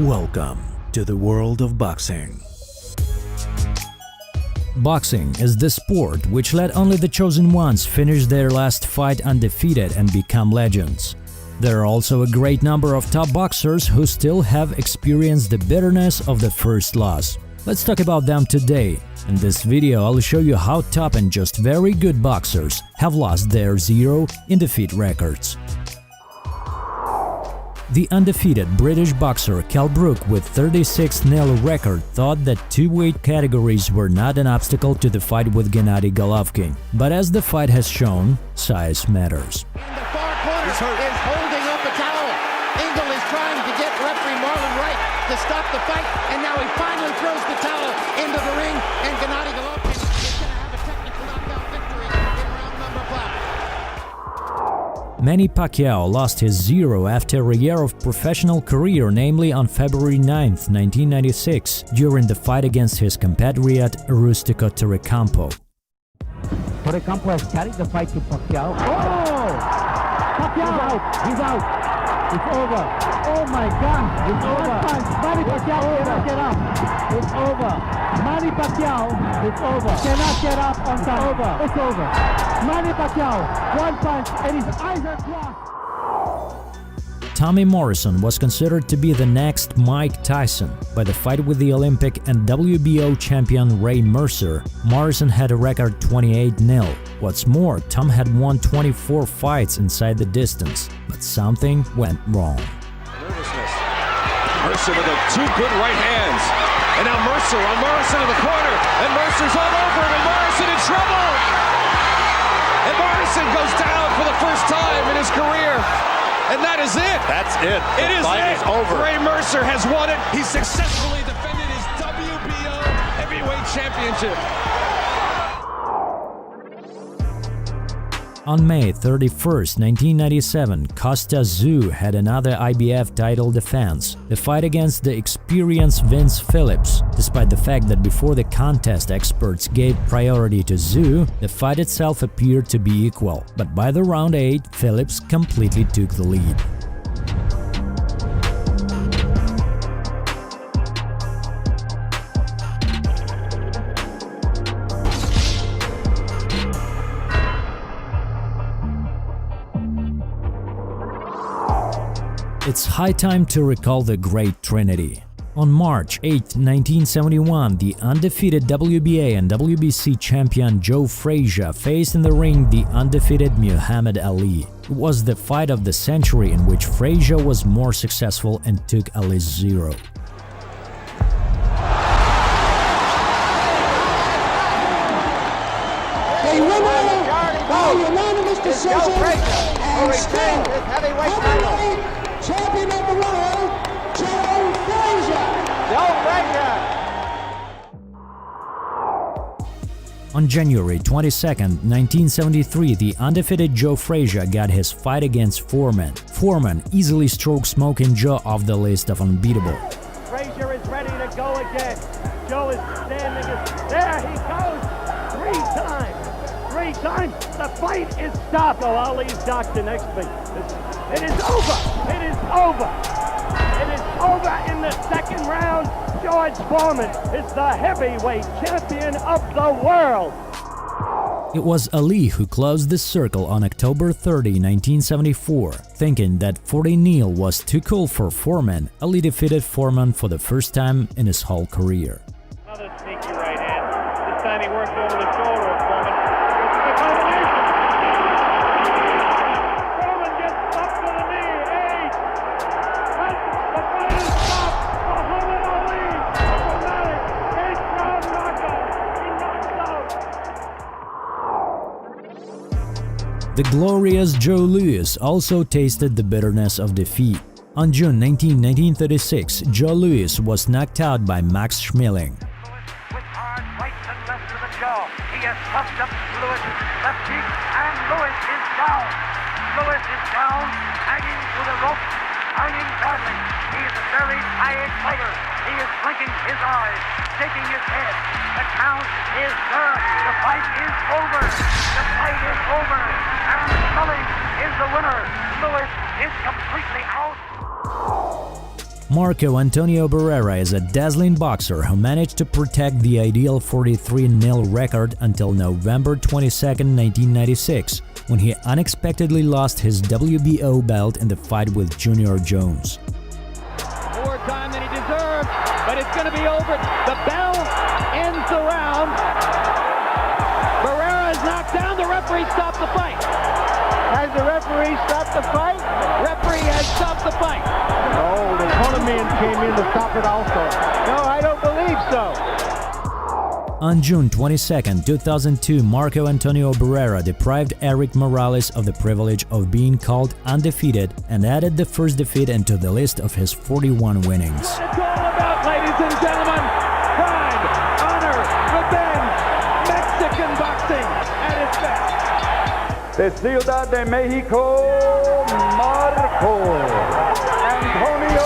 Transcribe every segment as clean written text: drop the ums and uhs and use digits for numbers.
Welcome to the world of boxing. Boxing is the sport which let only the chosen ones finish their last fight undefeated and become legends. There are also a great number of top boxers who still have experienced the bitterness of the first loss. Let's talk about them today. In this video, I'll show you how top and just very good boxers have lost their 0 in defeat records. The undefeated British boxer Kell Brook with 36-0 record thought that two weight categories were not an obstacle to the fight with Gennady Golovkin. But as the fight has shown, size matters. In the far corner is holding up a towel. Engel is trying to get referee Marlon Wright to stop the fight, and now he finally throws the towel into the ring, and Gennady Golovkin is going to have a technical knockout victory in round number 5. Manny Pacquiao lost his 0 after a year of professional career, namely on February 9, 1996, during the fight against his compatriot Rustico Torrecampo. Torrecampo has carried the fight to Pacquiao. Oh! Pacquiao! He's out! It's over! Oh my God! It's over! Manny Pacquiao cannot get up! It's over! Manny Pacquiao, it's over! Cannot get up on time! It's over! Manny Pacquiao, one punch and his eyes are closed! Tommy Morrison was considered to be the next Mike Tyson. By the fight with the Olympic and WBO champion Ray Mercer, Morrison had a record 28-0. What's more, Tom had won 24 fights inside the distance, but something went wrong. Nervousness. Mercer with two good right hands. And now Mercer on Morrison in the corner. And Mercer's all over him, and Morrison in trouble! And Morrison goes down for the first time in his career. And that is it. That's it. The fight is over. Ray Mercer has won it. He successfully defended his WBO heavyweight championship. On May 31, 1997, Costa Tszyu had another IBF title defense, the fight against the experienced Vince Phillips. Despite the fact that before the contest experts gave priority to Tszyu, the fight itself appeared to be equal, but by the round 8, Phillips completely took the lead. It's high time to recall the Great Trinity. On March 8, 1971, the undefeated WBA and WBC champion Joe Frazier faced in the ring the undefeated Muhammad Ali. It was the fight of the century in which Frazier was more successful and took Ali's 0. The winner by unanimous decision and still heavyweight champion of the world, Joe Frazier! On January 22, 1973, the undefeated Joe Frazier got his fight against Foreman. Foreman easily stroked Smoking Joe off the list of unbeatable. Frazier is ready to go again. Joe is standing. There he goes! 3 times! 3 times! The fight is stopped! Oh, Ali's doctor next to me. It is over! It is over! It is over in the second round. George Foreman is the heavyweight champion of the world. It was Ali who closed the circle on October 30, 1974. Thinking that 40-0 was too cool for Foreman, Ali defeated Foreman for the first time in his whole career. Another sneaky right hand. This time he worked over the shoulder of Foreman. It's the combination. Foreman gets up to the knee. 8. The fight is stopped. Muhammad Ali. Dramatic 8th-round knockout. He knocks out. The glorious Joe Louis also tasted the bitterness of defeat. On June 19, 1936, Joe Louis was knocked out by Max Schmeling. With hard right and left to the jaw. He has puffed up Lewis's left cheek, and Lewis is down. Lewis is down, hanging to the rope, hanging badly. He is a very tired fighter. He is blinking his eyes, shaking his head. The count is done. The fight is over. The fight is over. And Schmeling is the winner. Lewis is completely out. Marco Antonio Barrera is a dazzling boxer who managed to protect the ideal 43-0 record until November 22, 1996, when he unexpectedly lost his WBO belt in the fight with Junior Jones. More time than he deserved, but it's going to be over. The bell ends the round. Barrera is knocked down. The referee stopped the fight. Has the referee stopped the fight? Referee has stopped the fight. No, the corner man came in to stop it also. No, I don't believe so. On June 22, 2002, Marco Antonio Barrera deprived Eric Morales of the privilege of being called undefeated and added the first defeat into the list of his 41 winnings. It's all about, ladies and gentlemen, pride, honor, revenge, Mexican boxing at its best. De Ciudad de Mexico, Marco Antonio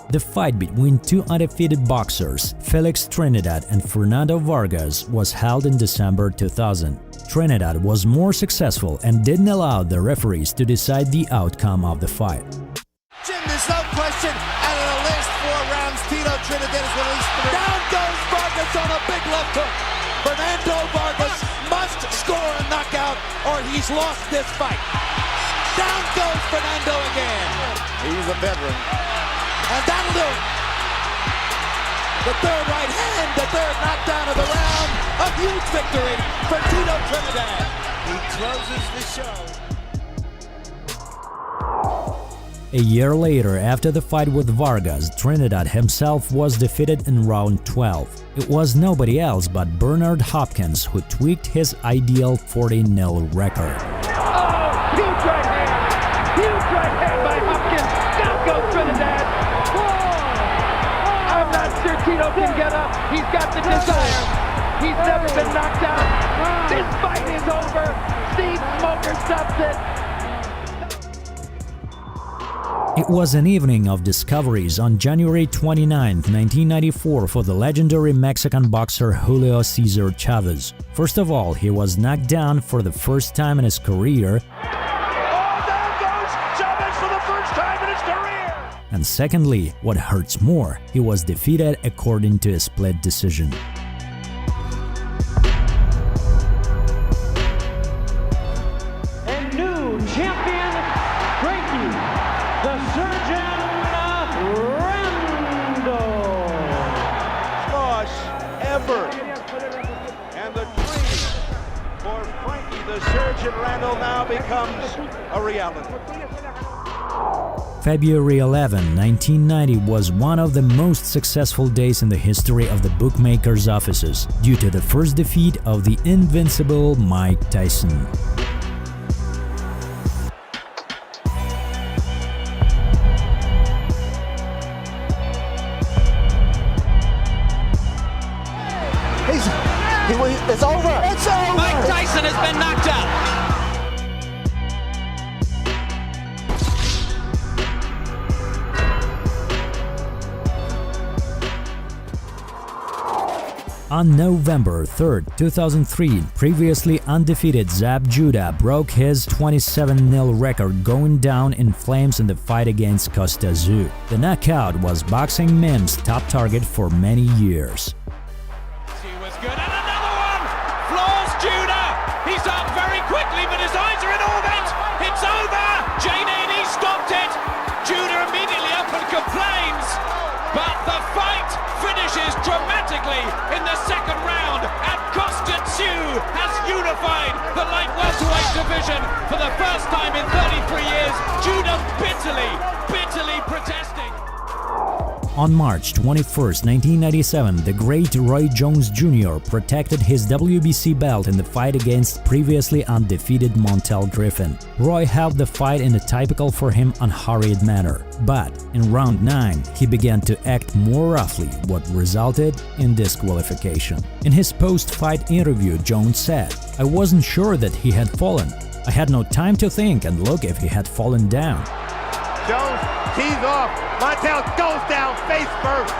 The fight between two undefeated boxers, Felix Trinidad and Fernando Vargas, was held in December 2000. Trinidad was more successful and didn't allow the referees to decide the outcome of the fight. Jim, there's no question, out of the last 4 rounds, Tito Trinidad is released. Down goes Vargas on a big left hook. Fernando Vargas must score a knockout or he's lost this fight. Down goes Fernando again. He's a veteran. And that'll do it. The third right hand, the third knockdown of the round. A huge victory for Tito Trinidad. He closes the show. A year later, after the fight with Vargas, Trinidad himself was defeated in round 12. It was nobody else but Bernard Hopkins who tweaked his ideal 40-0 record. Oh, huge right hand! Huge right hand by Hopkins! Down goes Trinidad! I'm not sure Tito can get up. He's got the desire. He's never been knocked out. This fight is over. Steve Smoker stops it. It was an evening of discoveries on January 29, 1994 for the legendary Mexican boxer Julio Cesar Chavez. First of all, he was knocked down for the first time in his career. And secondly, what hurts more, he was defeated according to a split decision. And new champion, Frankie, the Surgeon Randall. Loss ever. And the dream for Frankie the Surgeon Randall now becomes a reality. February 11, 1990 was one of the most successful days in the history of the bookmakers' offices due to the first defeat of the invincible Mike Tyson. It's over! It's over! Mike Tyson has been knocked out! On November 3, 2003, previously undefeated Zab Judah broke his 27-0 record, going down in flames in the fight against Costa Zoo. The knockout was Boxing Mim's top target for many years. He was good, and another one! Floors Judah! He's up very quickly, but his eyes are in orbit! It's over! J.D. stopped it! Judah immediately up and complains, but the fight finishes dramatically in the second round, and Costa Zoo has unified the light welterweight division for the first time in 33 years. Judah bitterly protesting. On March 21, 1997, the great Roy Jones Jr. protected his WBC belt in the fight against previously undefeated Montel Griffin. Roy held the fight in a typical for him unhurried manner, but in round 9 he began to act more roughly, what resulted in disqualification. In his post-fight interview, Jones said, "I wasn't sure that he had fallen. I had no time to think and look if he had fallen down." Jones tees off. Montel goes down face first.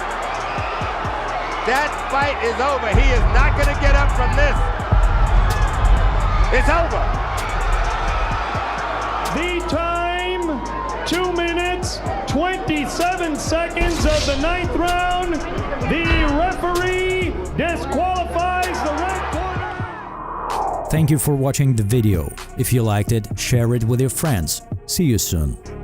That fight is over. He is not going to get up from this. It's over. The time, 2 minutes, 27 seconds of the 9th round. The referee disqualifies the red corner. Thank you for watching the video. If you liked it, share it with your friends. See you soon.